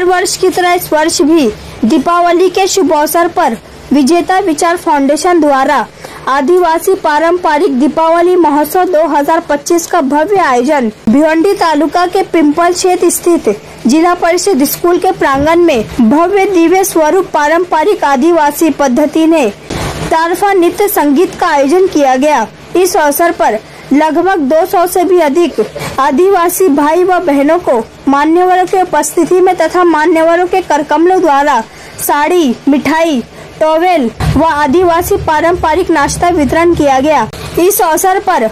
वर्ष की तरह इस वर्ष भी दीपावली के शुभ अवसर पर विजेता विचार फाउंडेशन द्वारा आदिवासी पारंपरिक दीपावली महोत्सव 2025 का भव्य आयोजन भिवंडी तालुका के पिंपल क्षेत्र स्थित जिला परिषद स्कूल के प्रांगण में भव्य दिव्य स्वरूप पारंपरिक आदिवासी पद्धति ने तारफा नृत्य संगीत का आयोजन किया गया। इस अवसर पर लगभग 200 से भी अधिक आदिवासी भाई व बहनों को मान्यवरों की उपस्थिति में तथा मान्यवरों के करकमलों द्वारा साड़ी, मिठाई, टॉवेल व आदिवासी पारंपरिक नाश्ता वितरण किया गया। इस अवसर पर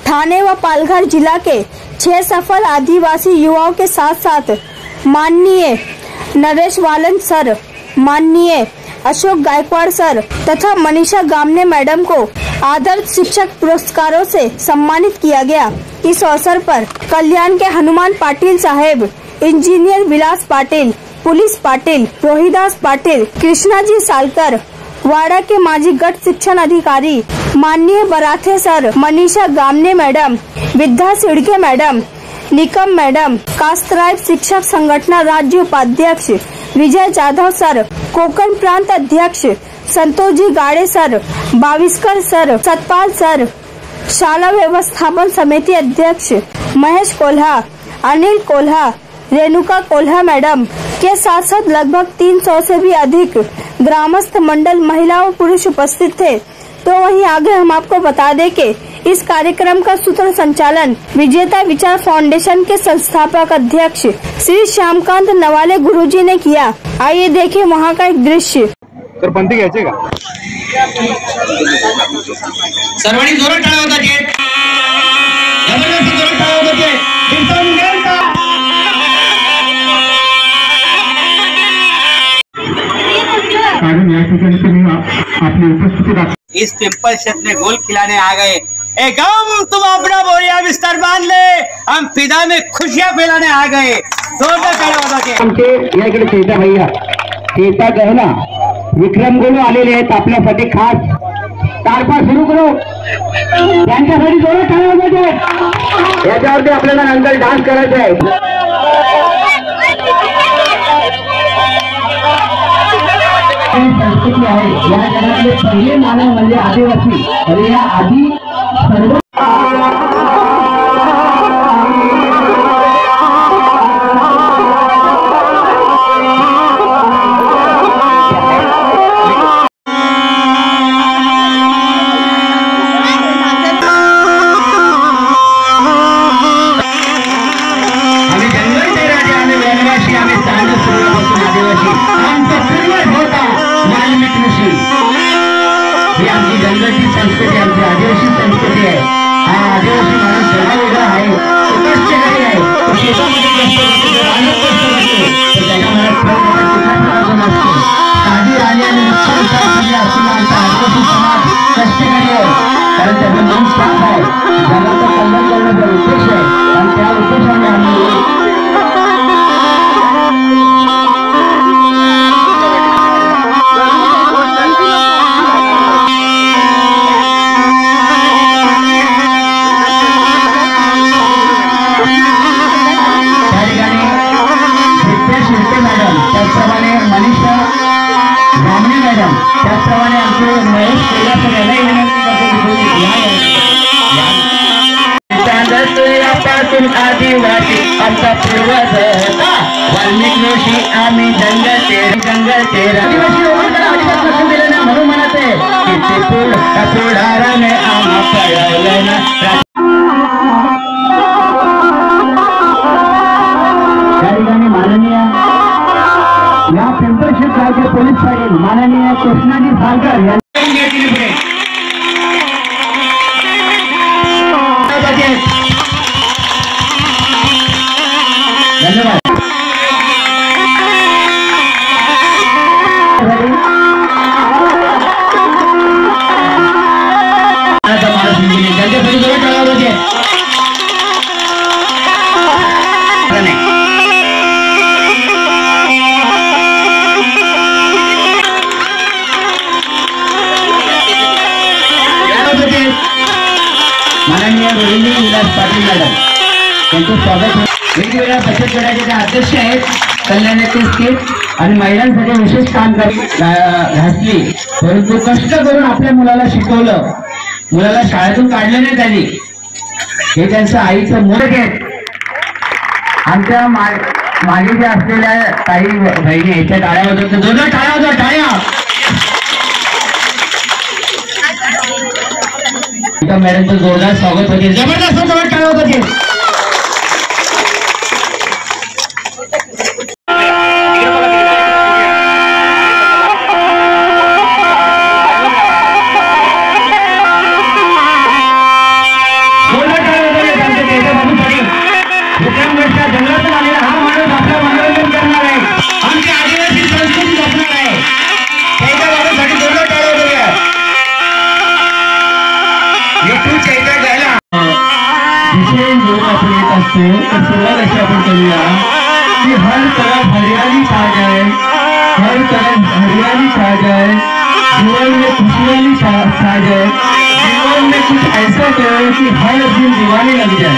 ठाणे व पालघर जिला के 6 सफल आदिवासी युवाओं के साथ साथ माननीय नरेश वालन सर, माननीय अशोक गायकवाड़ सर तथा मनीषा गामने मैडम को आदर्श शिक्षक पुरस्कारों से सम्मानित किया गया। इस अवसर पर कल्याण के हनुमान पाटिल साहेब, इंजीनियर विलास पाटिल, पुलिस पाटिल, रोहिदास पाटिल, कृष्णा जी सालकर, वाड़ा के माजी गट शिक्षण अधिकारी माननीय बराथे सर, मनीषा गामने मैडम, विद्या सिड़के मैडम, निकम मैडम, कास्तराय शिक्षक संगठन राज्य उपाध्यक्ष विजय जाधव सर, कोकण प्रांत अध्यक्ष Santosh ji Gade sir, Bawiskar sir, Satpal sir, शाला व्यवस्थापन समिति अध्यक्ष महेश कोल्हा, अनिल कोल्हा, रेणुका कोल्हा मैडम के साथ साथ लगभग 300 से भी अधिक ग्रामस्थ मंडल महिला और पुरुष उपस्थित थे। तो वहीं आगे हम आपको बता दें कि इस कार्यक्रम का सूत्र संचालन विजेता विचार फाउंडेशन के संस्थापक अध्यक्ष श्री श्यामकांत नवाले गुरुजी ने किया। आइए देखें वहां का एक दृश्य। सरपंच घ्यायचे का? सर्वांनी जोरात टाळ्या वाजवायच्या, जबरदस्ती जोरात टाळ्या वाजवायच्या। इस पिंपल क्षेत्र में गोल खिलाने आ गए। ए गम तुम अपना बोरिया बिस्तर बांध ले, हम फिदा में खुशियां फैलाने आ गए। जोरदार टाळ्या वाजवायच्या। आमचे या इकडे चेता भैया, चेता गहना, विक्रम गोलू आलेले आहेत आपल्यासाठी खास। तारपा सुरू करू, त्यांच्यासाठी जोरात टाळ्या वाजवायच्या। याच्यावरती आपल्याला नंतर डान्स करायचा आहे। संस्कृती आहे या जगातले पहिले मानव म्हणजे आदिवासी आणि या आधी सर्व संस्कृती आमची आदिवासी संस्कृती आहे। हा आदिवासी माणूस सगळा वेगळा आहे, कष्टकरी आहे, शेतामध्ये कष्ट करतो, रानात कष्ट करतो, तर त्याच्या मनात साधी राणी आणि आदिवासी समाज कष्टकरी आहे, कारण त्याचं मन साफ आहे, जगाचं कल्याण करण्याचा उद्देश आहे आणि त्या उद्देशाने आम्ही आदिवासी आमचा पूर्वज होता वाल्मिक ऋषी, आम्ही जंगल तेरा आदिवासी लोकांना अजिबात लक्ष दिलं ना, म्हणून म्हणत आहे की ते पुढाराने आम्हा पळवलं ना। त्या ठिकाणी माननीय या पिंपळ क्षेत्राचे पोलीस पाटील माननीय कृष्णाजी सालकर यांनी धन्यवाद। माननीय रोहिणी विलास पाटील मॅडम यांचं स्वागत। वेगवेगळ्या बचत गटाचे अध्यक्ष आहेत कल्याणाची स्किट आणि महिलांसाठी विशेष काम घातली, परंतु कष्ट करून आपल्या मुलाला शिकवलं, मुलाला शाळेतून काढलं नाही त्यांनी, हे त्यांचं आईचं मोठे. आमच्या मागे जे असलेल्या काही बहिणी याच्या टाळ्या होतात, दोन टाळ्या होत्या, टाळ्या. मॅडमचं जोरदार स्वागत होते, जबरदस्त टाळ्या होत होते. जंगलातून आलेला हा माणूस आपलं मनोरंजन करणार आहे, आमची आदिवासी संस्कृती जपणार आहे, त्याच्या बाबूसाठी जोरदार टाळ्या होत्या. विषय जो आपण येत असतो तर सुरुवात अशी आपण करूया की हर तरफ हरियाली छा जाए, हर तरफ हरियाली छा जाए, जीवन में खुशहाली छा जाए, जीवन में कुछ ऐसा करे की हर दिन दिवाळी लग जाए.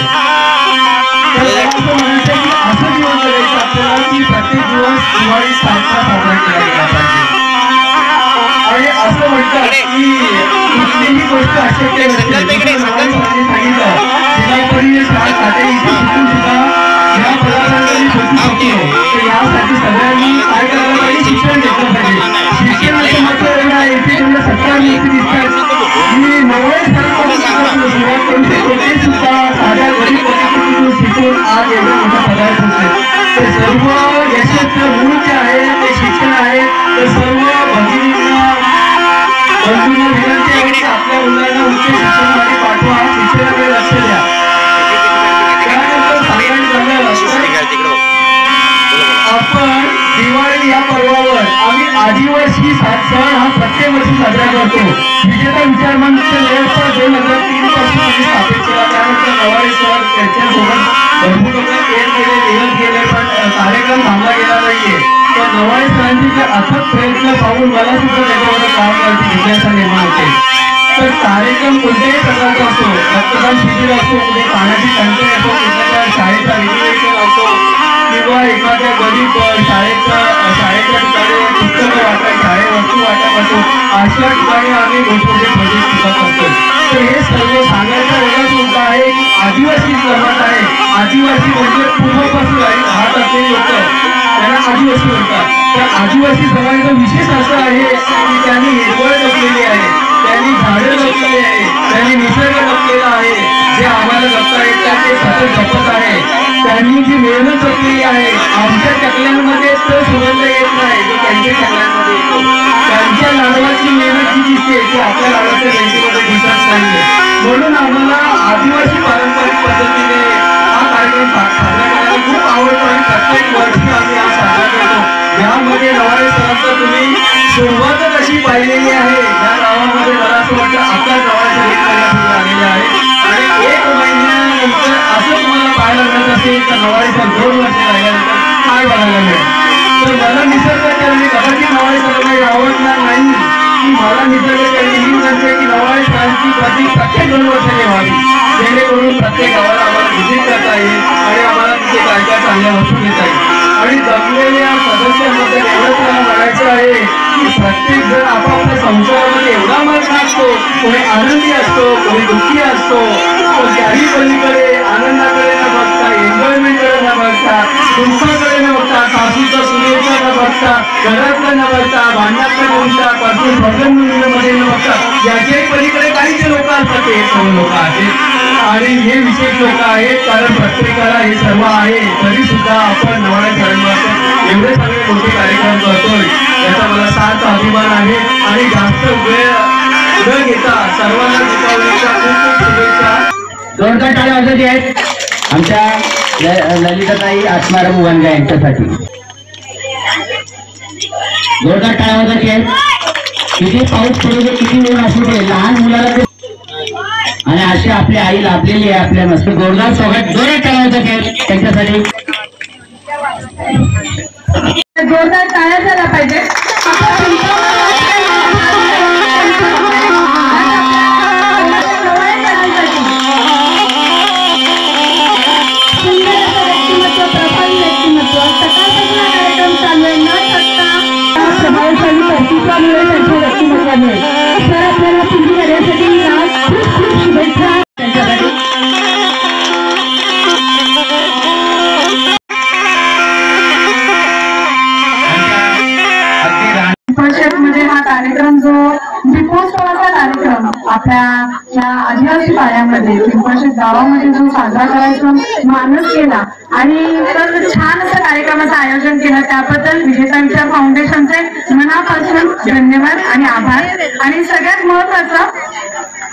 तर असं म्हणायचं की असं जीवन करायचं आपल्याला की प्रत्येक दिवस दिवाळी साजरा केला गेला पाहिजे. आणि असं म्हणतात की कुठलीही गोष्ट अशक्य नसते. सांगितलं जिल्हापरिषद शाळा खाते इथे शिकून सुद्धा या पदार्थांची सोपी शकते. तर यासाठी सगळ्यांनी काय करायला पाहिजे, शिक्षण घेतलं पाहिजे. शिक्षणाचं महत्व एवढं आहे की तुम्हाला 17 व्यक्ती दिसतात मी नवळे सुरुवात करू शकतो, ते सुद्धा साध्या गरीब परिस्थितीतून शिकून आज एवढा मोठा पदार्थ होते. तर सर्व यशाचं मूळ जे आहे ते शिक्षण आहे. तर सर्व भगिनींना बंधूंना विनंती आहे की आपल्या मुलांना उच्च शिक्षणासाठी पाठवा, शिक्षणाकडे लक्ष द्या. त्यानंतर सगळ्यांनी झालं आपण दिवाळी या पर्वावर आम्ही आदिवासी सण हा प्रत्येक वर्षी साजरा करतो. विजेता विचार मंच 2003 पासून आम्ही स्थापित केला. त्यानंतर नवारी सण त्यांच्यासोबत भरपूर लोक लिहित गेले, पण कार्यक्रम थांबला गेला नाहीये. तर नवारी सणांचे जे अथक प्रयत्न पाहून मला सुद्धा त्याच्यामध्ये काम करायची जिज्ञासा निर्माण होते. तर कार्यक्रम कोणत्याही प्रकारचा असो, रक्तदान शिबिर असो, कुठे पाण्याची टंचाई असो, कुठल्या शाळेचा रिनोव्हेशन असो, किंवा एखाद्या गरीब शाळेच्या ठिकाणी पुस्तकं वाटप, शाळेत वस्तू वाटप असो, अशा ठिकाणी आम्ही मोठमोठे प्रोजेक्ट सुद्धा करतो. तर हे सर्व सांगायचा वेगळाच मुद्दा आहे की आदिवासी जमात आहे. आदिवासी म्हणजे पूर्वपासून राहत असलेले लोक, त्यांना आदिवासी म्हणतात. तर आदिवासी समाजाचा विशेष असं आहे की त्यांनी हिरवळ जपलेली आहे, त्यांनी झाडं जपलेली आहे, त्यांनी निसर्ग जपलेला आहे. जे आम्हाला जपता येतात ते सतत जपत आहे. त्यांनी जी मेहनत जपलेली आहे, आमच्या चकल्यांमध्ये तो सुगंध येत नाही जो त्यांच्या चकल्यांमध्ये येतो. त्यांच्या लाडवाची मेहनत जी दिसते ती आपल्या लाडवाच्या मेहनतीमध्ये दिसत नाहीये. म्हणून आम्हाला आदिवासी पारंपरिक पद्धतीने हा कार्यक्रम साजरा करायला खूप आवडतो आणि प्रत्येक वर्षी आम्ही हा साजरा करतो. यामध्ये नवारी सणाचं तुम्ही सुरुवातच अशी पाहिलेली आहे. या गावामध्ये मला असं वाटतं आता नवारी सण आलेले आहे आणि 1 महिन्यानंतर असं तुम्हाला पाहायला मिळत असेल तर नवारी सण 2 वर्ष राहिल्यानंतर काय बघायला मिळेल. तर मला निसर्गकरणी कदाचित नवारी सणाला आवडणार नाही की मला निसर्गकरणी ही म्हणते की नवारी सणाची प्रत्येक 2 वर्षांनी व्हावी, जेणेकरून प्रत्येक गावाला आम्हाला व्हिजिट करता येईल आणि आम्हाला तिथे काय काय चांगल्या वस्तू घेता येईल. आणि जमलेल्या सदस्यांमध्ये एवढंच मला म्हणायचं आहे की प्रत्येक जण आपापल्या संसारामध्ये एवढा मग्न असतो, कोणी आनंदी असतो, कोणी दुःखी असतो. त्याही पलीकडे आनंदाकडे न बघता, एन्जॉयमेंटकडे न बघता, दुःखाकडे न बघता, सासूचा सुनेचा न बघता, घरातलं न बघता, भांडणातलं न बघता, पासून भजनमध्ये न बघता, याच्याही पलीकडे काही जे लोक असतात ते सर्व लोक आहेत. आणि हे विशेष लोक आहेत कारण प्रत्येकाला हे सर्व आहे. तरी सुद्धा आपण नवारी सणानिमित्त एवढे सगळे मोठे कार्यक्रम करतोय याचा मला सार्थ अभिमान आहे. आणि जास्त वेळ न घेता सर्वांना दीपावलीच्या खूप खूप शुभेच्छा. जोरदार टाळ्या वाजवत आहेत आमच्या ललिताताई आत्माराम वनगा यांच्यासाठी. जोरदार टाळ्या वाजवत आहेत. किती पाऊस पडू दे, किती ऊन असू दे, लहान मुलाला आणि अशी आपली आई लाभलेली आहे आपल्या मस्त. जोरदार स्वागत, जोरात टाळ्या वाजवत आहेत त्यांच्यासाठी. जोरदार टाळ्या झाला पाहिजे. व्यक्तिमत्व, प्रभावी व्यक्तिमत्व, सकाळपासून आपल्या पुढील कार्यासाठी खूप खूप शुभेच्छा त्यांच्यासाठी. परिषदमध्ये हा कार्यक्रम जो दीपोत्सवाचा कार्यक्रम आपल्या या आदिवासी पाड्यामध्ये पिंपळशेत गावामध्ये जो साजरा करायचा मानस केला आणि तर छान असं कार्यक्रमाचं आयोजन केलं त्याबद्दल विजेता विचार फाउंडेशनचे मनापासून धन्यवाद आणि आभार. आणि सगळ्यात महत्वाचं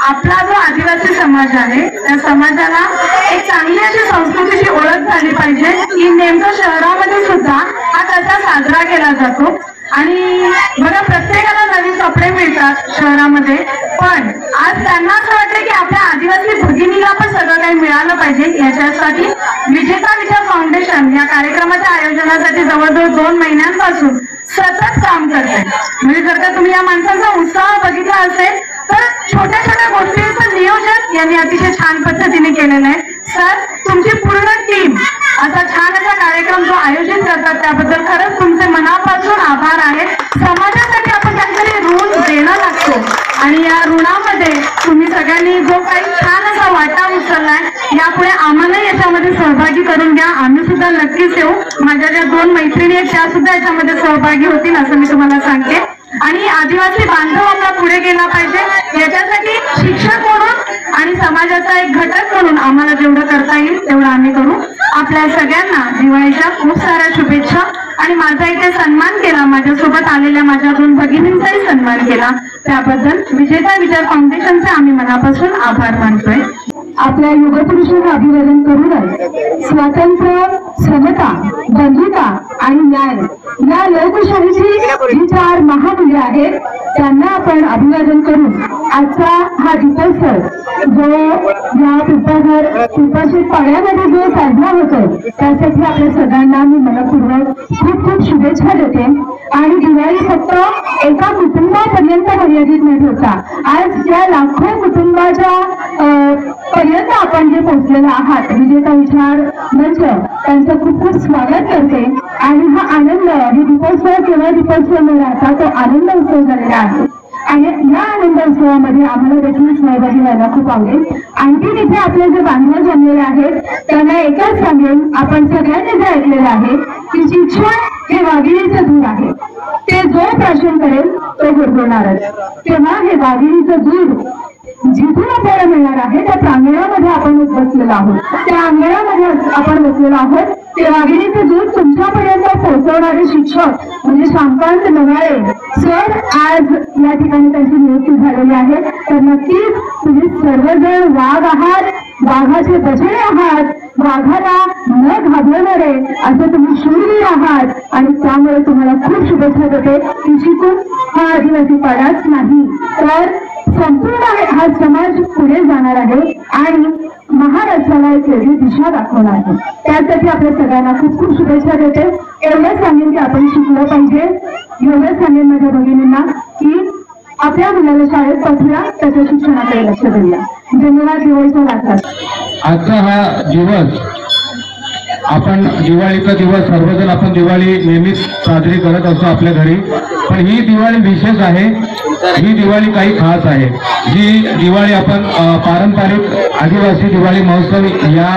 आपला जो आदिवासी समाज आहे त्या समाजाला एक चांगली अशी संस्कृतीची ओळख झाली पाहिजे की नेमकं शहरामध्ये सुद्धा हा कसा साजरा केला जातो. आणि बघा प्रत्येकाला नवीन कपडे मिळतात शहरामध्ये पण आज त्यांना असं वाटतं की आपल्या आदिवासी भगिनीला पण सगळं काही मिळालं पाहिजे. याच्यासाठी विजेता विचार फाउंडेशन या कार्यक्रमाच्या आयोजनासाठी जवळजवळ 2 महिन्यांपासून सतत काम करते. म्हणजे जर का तुम्ही या माणसांचा उत्साह बघितला असेल तर छोट्या छोट्या गोष्टींचं नियोजन यांनी अतिशय छान पद्धतीने केलेलं आहे. सर तुमची पूर्ण टीम असा छान असा कार्यक्रम जो आयोजित करतात त्याबद्दल खरंच तुमचे मनापासून आभार आहे. समाजासाठी आपण काहीतरी ऋण देणं लागतो आणि या ऋणामध्ये तुम्ही सगळ्यांनी जो काही छान असा वाटा उचललाय यापुढे आम्हालाही याच्यामध्ये सहभागी करून घ्या. आम्ही सुद्धा नक्कीच येऊ. माझ्या ज्या 2 मैत्रिणी आहेत त्या सुद्धा याच्यामध्ये सहभागी होतील असं मी तुम्हाला सांगते. आणि आदिवासी बांधव आपला पुढे गेला पाहिजे याच्यासाठी शिक्षक म्हणून आणि समाजाचा एक घटक म्हणून आम्हाला जेवढं करता येईल तेवढं आम्ही करू. आपल्या सगळ्यांना दिवाळीच्या खूप साऱ्या शुभेच्छा. आणि माझा इथे सन्मान केला माझ्यासोबत आलेल्या माझ्या 2 भगिनींचाही सन्मान केला त्याबद्दल विजेता विचार फाउंडेशनचे आम्ही मनापासून आभार मानतोय. आपल्या युगपुरुषांना अभिवादन करूनच स्वातंत्र्य समता बंधुता आणि न्याय या लोकशाहीची जी 4 महामूल्य आहेत त्यांना आपण अभिवादन करून आजचा हा दीपोत्सव जो या पिंपळशेत पाड्यामध्ये जो साजरा होतो त्यासाठी आपल्या सगळ्यांना मी मनपूर्वक खूप खूप शुभेच्छा देते. आणि दिवाळी फक्त एका कुटुंबापर्यंत मर्यादित न ठेवता आज त्या लाखो कुटुंबाच्या पर्यंत आपण जे पोहोचलेला आहात विजेता विचार मंच त्यांचं खूप खूप स्वागत करते. आणि हा आनंद ही दीपोत्सव किंवा दीपोत्सव न राहता तो आनंद उत्सव झालेला आहे. आणि या आनंद उत्सवामध्ये आम्हाला देखील सहभागी व्हायला खूप आवडेल. आणखी तिथे आपले जे बांधव जमलेले आहेत त्यांना एकच सांगेन आपण सगळ्यांनी जे ऐकलेलं आहे की शिक्षण हे वाघिणीचं दूध आहे. ते जो प्राशन करेल तो गुरगुरणारच. तेव्हा हे वाघिणीचं दूध जिथून आपल्याला मिळणार आहे त्या प्रांगणामध्ये आपण बसलेलो आहोत. त्या अंगणामध्ये आपण बसलेलो आहोत. ते वाघिणीचं दूध तुमच्यापर्यंत पोहोचवणारे शिक्षक म्हणजे श्यामकांत नवाळे सर आज या ठिकाणी त्यांची नियुक्ती झालेली आहे. तर नक्कीच तुम्ही सर्वजण वाघ आहात, वाघाचे बछडे आहात, वाघाला न घाबरणारे असं तुम्ही शूरवीर आहात. आणि त्यामुळे तुम्हाला खूप शुभेच्छा देते की शिकून हा आदिवासी पाडाच नाही तर संपूर्ण हा समाज पुढे जाणार आहे आणि महाराष्ट्राला एक वेगळी दिशा दाखवणार आहे. त्यासाठी आपल्या सगळ्यांना खूप खूप शुभेच्छा देते. एवढंच सांगेन की आपण शिकलं पाहिजे. एवढंच सांगेन माझ्या भगिनींना की आपल्या मुलाला शाळेत पाठवूया त्याच्या शिक्षणाकडे लक्ष देऊया. धन्यवाद. दिवाळीच्या वाटतात. आजचा हा दिवस आपण दिवाळीचा दिवस सर्वजण आपण दिवाळी नेहमीच साजरी करत असतो आपल्या घरी. पण ही दिवाळी विशेष आहे. ही दिवाळी काही खास आहे. जी दिवाळी आपण पारंपरिक आदिवासी दिवाळी महोत्सव या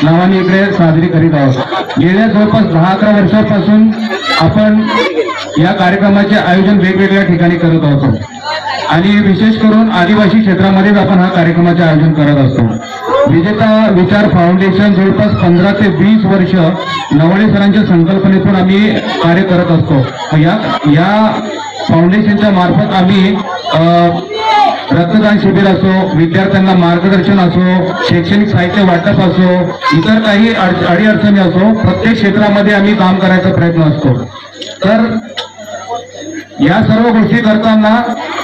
नावाने इकडे साजरी करीत आहोत. गेल्या जवळपास 10-11 वर्षापासून आपण या कार्यक्रमाचे आयोजन वेगवेगळ्या ठिकाणी करत आहोत आणि विशेष करून आदिवासी क्षेत्रामध्येच आपण हा कार्यक्रमाचे आयोजन करत असतो. विजेता विचार फाउंडेशन जवळपास 15 ते 20 वर्ष नवाळे सरांच्या संकल्पनेतून आम्ही कार्य करत असतो. या फाउंडेशनच्या मार्फत आम्ही रक्तदान शिबिर असो, विद्यार्थ्यांना मार्गदर्शन असो, शैक्षणिक साहित्य वाटप असो, इतर काही अडीअडचणी असो, प्रत्येक क्षेत्रामध्ये आम्ही काम करायचा प्रयत्न असतो. तर या सर्व गोष्टी करताना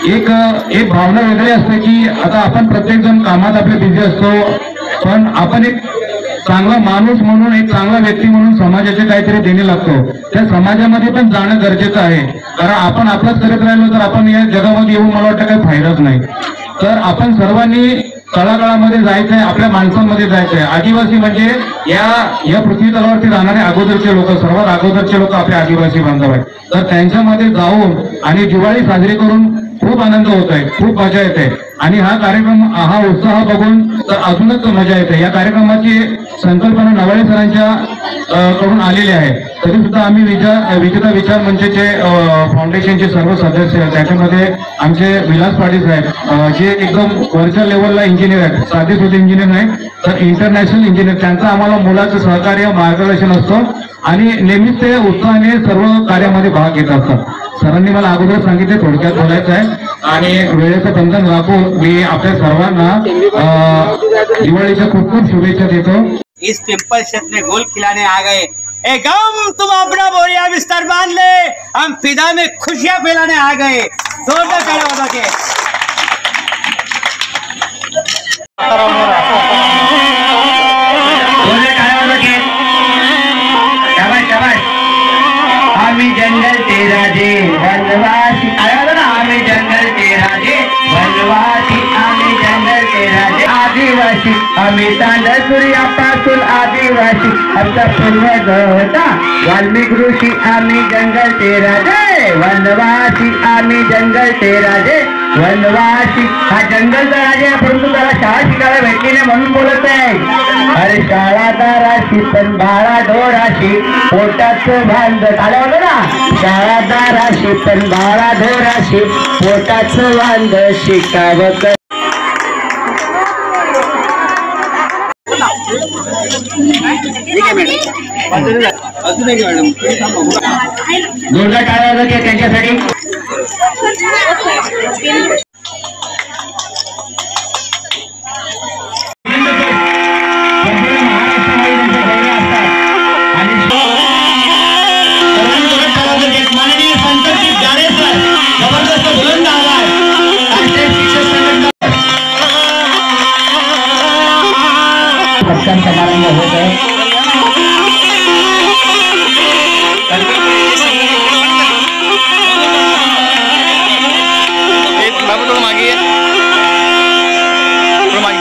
एक भावना वेगळी असते की आता आपण प्रत्येक जण कामात आपले बिझी असतो पण आपण एक चांगला माणूस म्हणून एक चांगला व्यक्ती म्हणून समाजाचे काहीतरी देणे लागतो. त्या समाजामध्ये पण जाणं गरजेचं आहे. कारण आपण आपलंच करत राहिलो तर आपण या जगामध्ये येऊन मला वाटतं काही फायदाच नाही. तर आपण सर्वांनी तळागाळामध्ये जायचंय, आपल्या माणसांमध्ये जायचंय. आदिवासी म्हणजे या पृथ्वी तलावरती राहणारे अगोदरचे लोक, सर्वात अगोदरचे लोक आपले आदिवासी बांधव आहेत. तर त्यांच्यामध्ये जाऊन आणि दिवाळी साजरी करून खूप आनंद होत आहे, खूप मजा येते आणि हा कार्यक्रम, हा उत्साह बघून तर अजूनच मजा येते. या कार्यक्रमाची संकल्पना नवाळे सरांच्या कडून आलेली आहे. तरी सुद्धा आम्ही विजेता विचार मंचचे फाउंडेशनचे सर्व सदस्य आहेत. त्याच्यामध्ये आमचे विलास पाटील साहेब जे एकदम वरच्या लेवलला इंजिनियर आहेत, साधे सुधे इंजिनियर नाही तर इंटरनॅशनल इंजिनियर. त्यांचं आम्हाला मुलाचं सहकार्य मार्गदर्शन असतं आणि नेहमीच ते उत्साहाने सर्व कार्यामध्ये भाग घेत असतात. सरांनी मला अगोदर सांगितले थोडक्यात बोलायचं आहे आणि वेळेचं बंधन राखून मी आपल्या सर्वांना दिवाळीच्या खूप खूप शुभेच्छा देतो. इस पिंपल क्षेत्र में गोल खिलाने आ गए, ए गम तुम अपना बोरिया बिस्तर बांध ले, हम फिदा में खुशियां फैलाने आ गए. जोरदार तालियां बजा के. आम्ही जंगल ते राजे वनवासी, आम्ही जंगल ते राजे वनवासी, आम्ही जंगल ते राजे आदिवासी, आम्ही तांडसूर्यापासून आदिवासी, आमचा पूर्वज होता वाल्मिक ऋषी. आम्ही जंगल ते राजे वनवासी, आम्ही जंगल ते राजे वनवासी. हा जंगलचा राजा, परंतु त्याला शाळा शिकायला भेटली नाही म्हणून बोलत आहे. अरे शाळा दाराशी पण बाळा ढोराशी पोटाचं भांड आलं होतं ना. शाळा दाराशी पण बाळा ढोराशी पोटाचं भांड शिकावं. जोरदार टाळ्या वाजवा त्यांच्यासाठी. समारंभ होत आहे.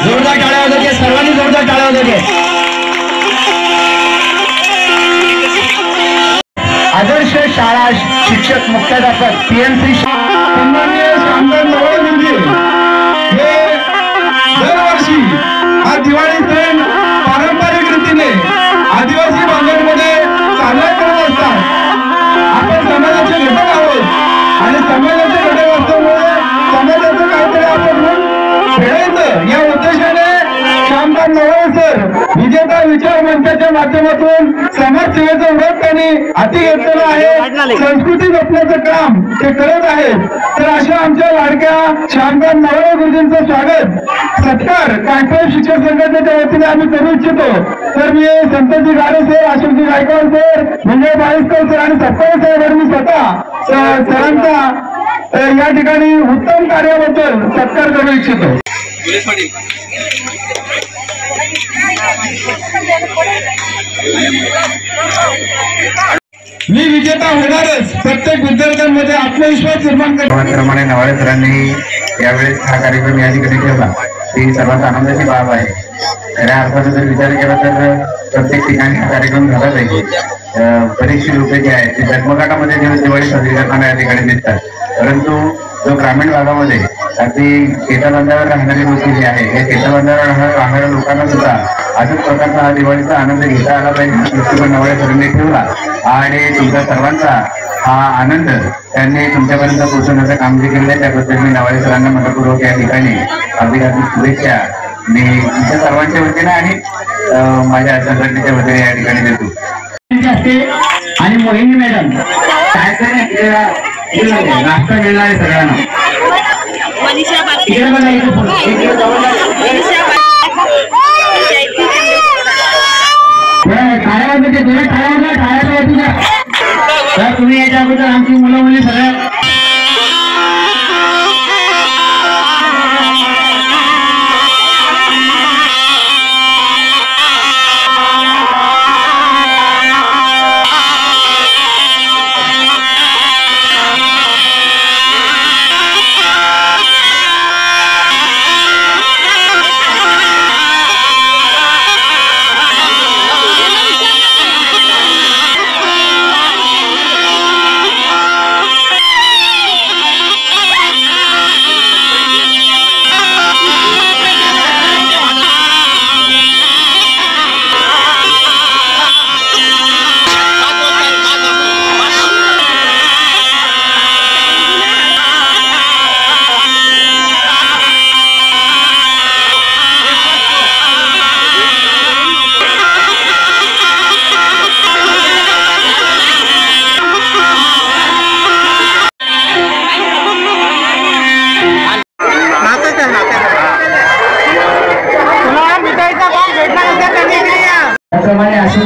जोरदार टाळ्या वाजवते, सर्वांनी जोरदार टाळ्या वाजवते. आदर्श शाळा शिक्षक मुख्याध्यापक पीएमसी सन्माननीय शामदार नवाळे गुरुजी हे दरवर्षी हा दिवाळी सण पारंपरिक रीतीने आदिवासी भागांमध्ये साजरा करत असतात. आपण समाजाचे घटक आहोत आणि समाजाचे घटक असल्यामुळे समाजाचं काहीतरी आपण खेळायचं या उद्देशाने शामदार नवाळे सर विजेता विचार मंचाच्या माध्यमातून समाजसेवेचं व्रत त्यांनी हाती घेतलेलं आहे. संस्कृती जपण्याचं काम ते करत आहेत. तर अशा आमच्या लाडक्या शामदार नवाळे गुरुजींचं स्वागत सत्कार कायम शिक्षक संघटनेच्या वतीने आम्ही करू इच्छितो. तर मी संतजी गाडे सर, अशोकजी गायकवाड सर, विजय बाळीसकर सर आणि सत्कार साहेब मी स्वतः सरांचा या ठिकाणी उत्तम कार्याबद्दल सत्कार करू इच्छितो. मी विजेता होणारच. प्रत्येक विद्यार्थ्यांमध्ये आत्मविश्वास निर्माण त्याप्रमाणे नवाळे सरांनी यावेळेस हा कार्यक्रम या ठिकाणी ठेवला ही सर्वात आनंदाची बाब आहे. खऱ्या अर्थाने जर विचार केला तर प्रत्येक ठिकाणी हा कार्यक्रम झाला पाहिजे. बरीचशी लोक जे आहेत ते जगमगाटामध्ये जेव्हा दिवाळी साजरी करताना या ठिकाणी दिसतात, परंतु जो ग्रामीण भागामध्ये अगदी शेताबंधावर राहणारी लोक जी आहे हे शेताबंधावर राहणाऱ्या लोकांना सुद्धा अशाच प्रकारचा हा दिवाळीचा आनंद घेता आला पाहिजे. दृष्टिकोन नवाळे सरांनी ठेवला आणि तुमच्या सर्वांचा हा आनंद त्यांनी तुमच्यापर्यंत पोहोचवण्याचं काम जे केलं आहे त्याबद्दल मी नवाळे सरांना मनपूर्वक या ठिकाणी अगदी शुभेच्छा मी तुमच्या सर्वांच्या वतीने आणि माझ्या संघटनेच्या वतीने या ठिकाणी देतो. आणि मोहिनी मॅडम काय नाश्ता मिळणार आहे सगळ्यांना. तुम्ही याच्या अगोदर आमची मुलं मुली सगळ्या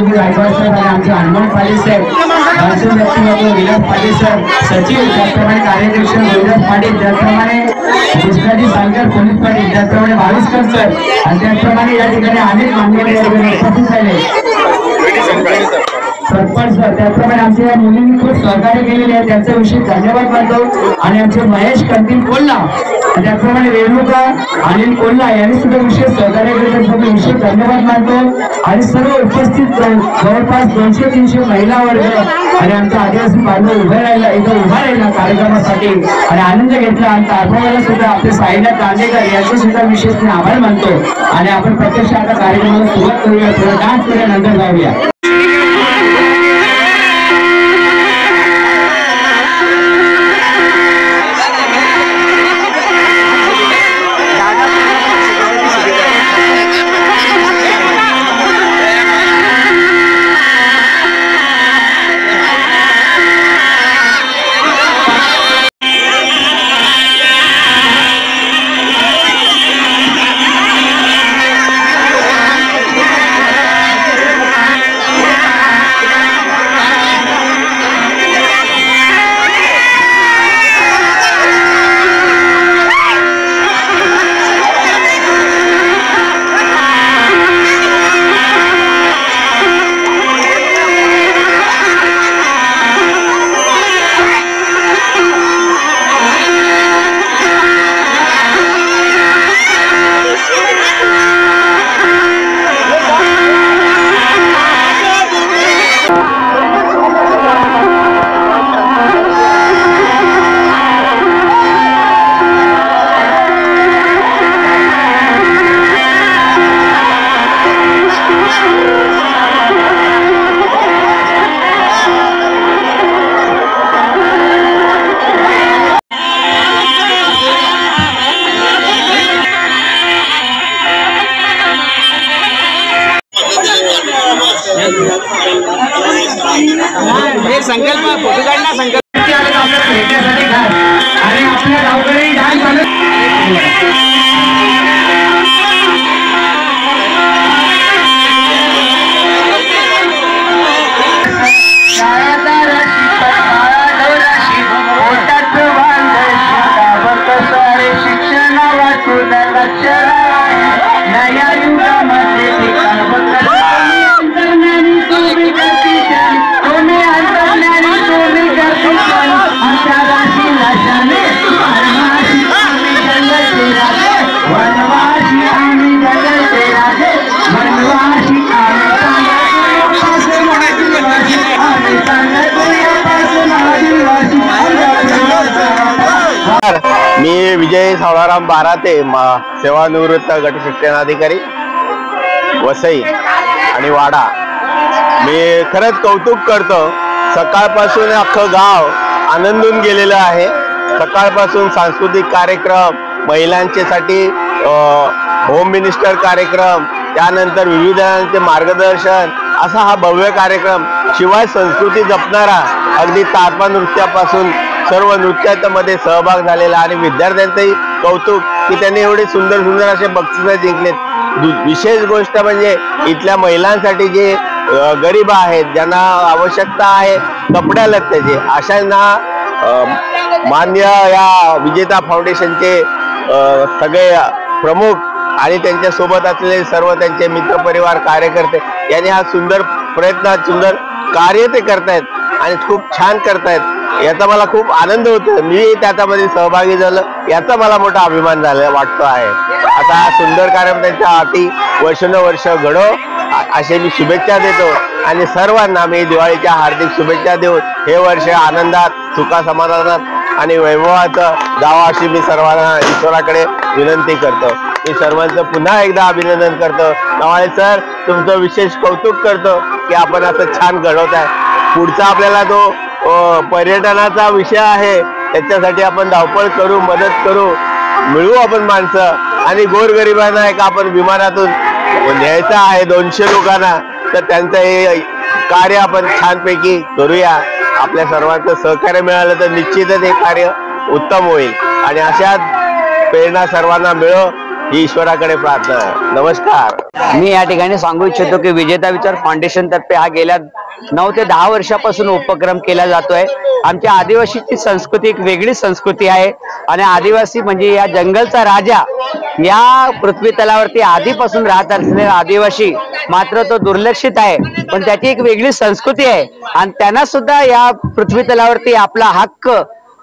रामजी गायकवाड सर आणि आमचे हनुमान पाटील साहेब, महसूल व्यक्तिमत्व विलास पाटील सर, सचिव त्याचप्रमाणे कार्याध्यक्ष रोहिदास पाटील, त्याचप्रमाणे कृष्णाजी सालकर पोलीस पाटील, त्याचप्रमाणे भाविस्कर सर आणि त्याचप्रमाणे या ठिकाणी अनेक मान्यवर या ठिकाणी उपस्थित झाले, सरपंच सर, त्याचप्रमाणे आमच्या या मुलींनी खूप सहकार्य केलेले आहे त्यांच्या विषयी धन्यवाद मानतो. आणि आमचे महेश कंदील कोल्हा, त्याचप्रमाणे रेणुका अनिल कोल्हा यांनी सुद्धा विशेष सहकार्य केले त्यांच्यासाठी विशेष धन्यवाद मानतो. आणि सर्व उपस्थित जवळपास 200-300 महिला वर्ग आणि आमचा आदिवासी बांधव उभा राहिला कार्यक्रमासाठी आणि आनंद घेतला. आणि तारपावाला सुद्धा आपले साईनाथ दांडेकर यांचे सुद्धा विशेष आभार मानतो. आणि आपण प्रत्यक्ष आता कार्यक्रमाला सुरुवात करूया, थोडा डान्स करूया, नंतर जाऊया. संकल्प फोटो काढला, संकल्प आणि आपल्या गावकडे डान्स झालं. शिक्षण वाचून नया युगामध्ये मी विजय सावळाराम बाराते, सेवानिवृत्त गट शिक्षणाधिकारी वसई आणि वाडा. मी खरंच कौतुक करतो. सकाळपासून अख्खं गाव आनंदून गेलेलं आहे. सकाळपासून सांस्कृतिक कार्यक्रम, महिलांच्यासाठी होम मिनिस्टर कार्यक्रम, त्यानंतर विविधांचे मार्गदर्शन, असा हा भव्य कार्यक्रम. शिवाय संस्कृती जपणारा अगदी तारपा नृत्यापासून सर्व नृत्यामध्ये सहभाग झालेला आणि विद्यार्थ्यांचंही कौतुक की त्यांनी एवढे सुंदर सुंदर असे बक्षिसे जिंकलेत. विशेष गोष्ट म्हणजे इथल्या महिलांसाठी जे गरीब आहेत, ज्यांना आवश्यकता आहे कपड्या लत्त्याची, अशांना मान्य या विजेता फाउंडेशनचे सगळे प्रमुख आणि त्यांच्या सोबत असलेले सर्व त्यांचे मित्रपरिवार, कार्यकर्ते यांनी हा सुंदर प्रयत्न, सुंदर कार्य ते करतायत आणि खूप छान करतायत. याचा मला खूप आनंद होतो. मी त्याच्यामध्ये सहभागी झालो याचा मला मोठा अभिमान झाला वाटतो आहे. आता हा सुंदर कार्यक्रम त्यांच्या हाती वर्षानुवर्ष घडो असे मी शुभेच्छा देतो. आणि सर्वांना मी दिवाळीच्या हार्दिक शुभेच्छा देऊन हे वर्ष आनंदात, सुखा समाधानात आणि वैभवाचं जावं अशी मी सर्वांना ईश्वराकडे विनंती करतो. मी सर्वांचं पुन्हा एकदा अभिनंदन करतो. नवाळे सर, तुमचं विशेष कौतुक करतो की आपण असं छान घडवताय. पुढचा आपल्याला तो पर्यटनाचा विषय आहे, त्याच्यासाठी आपण धावपळ करू, मदत करू, मिळू आपण माणसं. आणि गोरगरिबांना एक आपण विमानातून न्यायचं आहे 200 लोकांना, तर त्यांचं हे कार्य आपण छानपैकी करूया. आपल्या सर्वांचं सहकार्य मिळालं तर निश्चितच हे कार्य उत्तम होईल. आणि अशाच प्रेरणा सर्वांना मिळो ही ईश्वराकडे प्रार्थना. नमस्कार. मी या ठिकाणी सांगू इच्छितो की विजेता विचार फाउंडेशन तर्फे हा गेल्या 9 ते 10 वर्षापासून उपक्रम केला जातोय. आमच्या आदिवासीची संस्कृती एक वेगळी संस्कृती आहे आणि आदिवासी म्हणजे या जंगलचा राजा. या पृथ्वी तलावरती आधीपासून राहत असलेला आदिवासी मात्र तो दुर्लक्षित आहे, पण त्याची एक वेगळी संस्कृती आहे आणि त्यांना सुद्धा या पृथ्वी तलावरती आपला हक्क,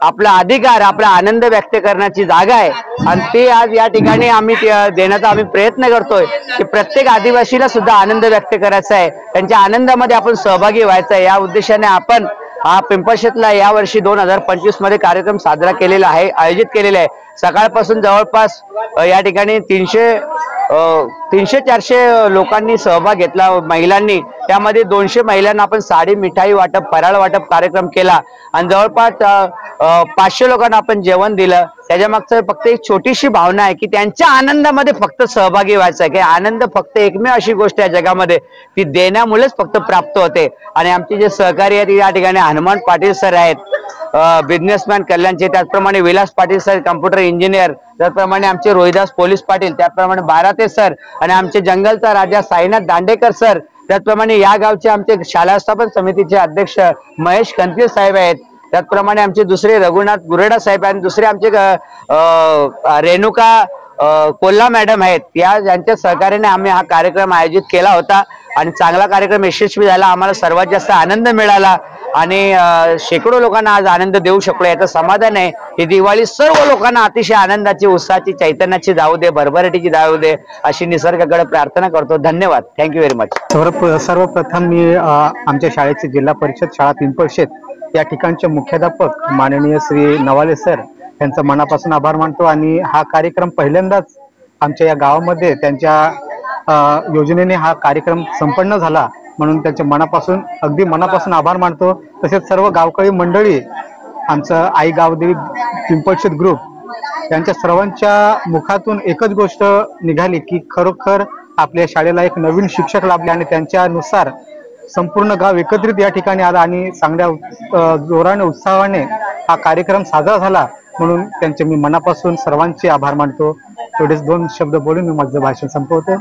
आपला अधिकार, आपला आनंद व्यक्त करण्याची जागा आहे आणि ते आज या ठिकाणी आम्ही देण्याचा प्रयत्न करतोय की प्रत्येक आदिवासीला सुद्धा आनंद व्यक्त करायचा आहे, त्यांच्या आनंदामध्ये आपण सहभागी व्हायचं आहे. या उद्देशाने आपण हा पिंपळशेतला या वर्षी 2025 मध्ये कार्यक्रम साजरा केलेला आहे, आयोजित केलेला आहे. सकाळपासून जवळपास या ठिकाणी 300-400 लोकांनी सहभाग घेतला, महिलांनी. त्यामध्ये 200 महिलांना आपण साडी, मिठाई वाटप, फराळ वाटप कार्यक्रम केला आणि जवळपास 500 लोकांना आपण जेवण दिलं. त्याच्या मागचं फक्त एक छोटीशी भावना आहे की त्यांच्या आनंदामध्ये फक्त सहभागी व्हायचं आहे. की आनंद फक्त एकमेव अशी गोष्ट आहे जगामध्ये, ती देण्यामुळेच फक्त प्राप्त होते. आणि आमचे जे सहकारी आहेत या ठिकाणी हनुमान पाटील सर आहेत, बिझनेसमॅन कल्याणचे, त्याचप्रमाणे Vilas Patil sir computer engineer, त्याचप्रमाणे आमचे रोहिदास पोलीस पाटील, त्याचप्रमाणे बाराते सर आणि आमचे जंगलचा राजा साईनाथ दांडेकर सर, त्याचप्रमाणे या गावचे आमचे शाळा स्थापन समितीचे अध्यक्ष महेश कनपीर साहेब आहेत, त्याचप्रमाणे आमचे दुसरे रघुनाथ गुरेडा साहेब आणि दुसरे आमचे रेणुका कोल्हा मॅडम आहेत. यांच्या सहकार्याने आम्ही हा कार्यक्रम आयोजित केला होता आणि चांगला कार्यक्रम यशस्वी झाला. आम्हाला सर्वात जास्त आनंद मिळाला आणि शेकडो लोकांना आज आनंद देऊ शकलो याचं समाधान आहे. ही दिवाळी सर्व लोकांना अतिशय आनंदाची, उत्साहाची, चैतन्याची जाऊ दे, भरभराटीची जाऊ दे अशी निसर्गाकडे प्रार्थना करतो. धन्यवाद. Thank you very much. सर्वप्रथम मी आमच्या शाळेचे जिल्हा परिषद शाळा पिंपळशेत या ठिकाणचे मुख्याध्यापक माननीय श्री नवाले सर यांचं मनापासून आभार मानतो आणि हा कार्यक्रम पहिल्यांदाच आमच्या या गावामध्ये त्यांच्या योजनेने हा कार्यक्रम संपन्न झाला म्हणून त्यांच्या अगदी मनापासून आभार मानतो. तसेच सर्व गावकरी मंडळी, आमचं आई गावदेवी पिंपळशेत ग्रुप यांच्या सर्वांच्या मुखातून एकच गोष्ट निघाली की खरोखर आपल्या शाळेला एक नवीन शिक्षक लाभले आणि त्यांच्यानुसार संपूर्ण गाव एकत्रित या ठिकाणी आला आणि चांगल्या जोराने, उत्साहाने हा कार्यक्रम साजरा झाला. म्हणून त्यांचे मी मनापासून सर्वांचे आभार मानतो. एवढेच 2 शब्द बोलून मी माझं भाषण संपवतो.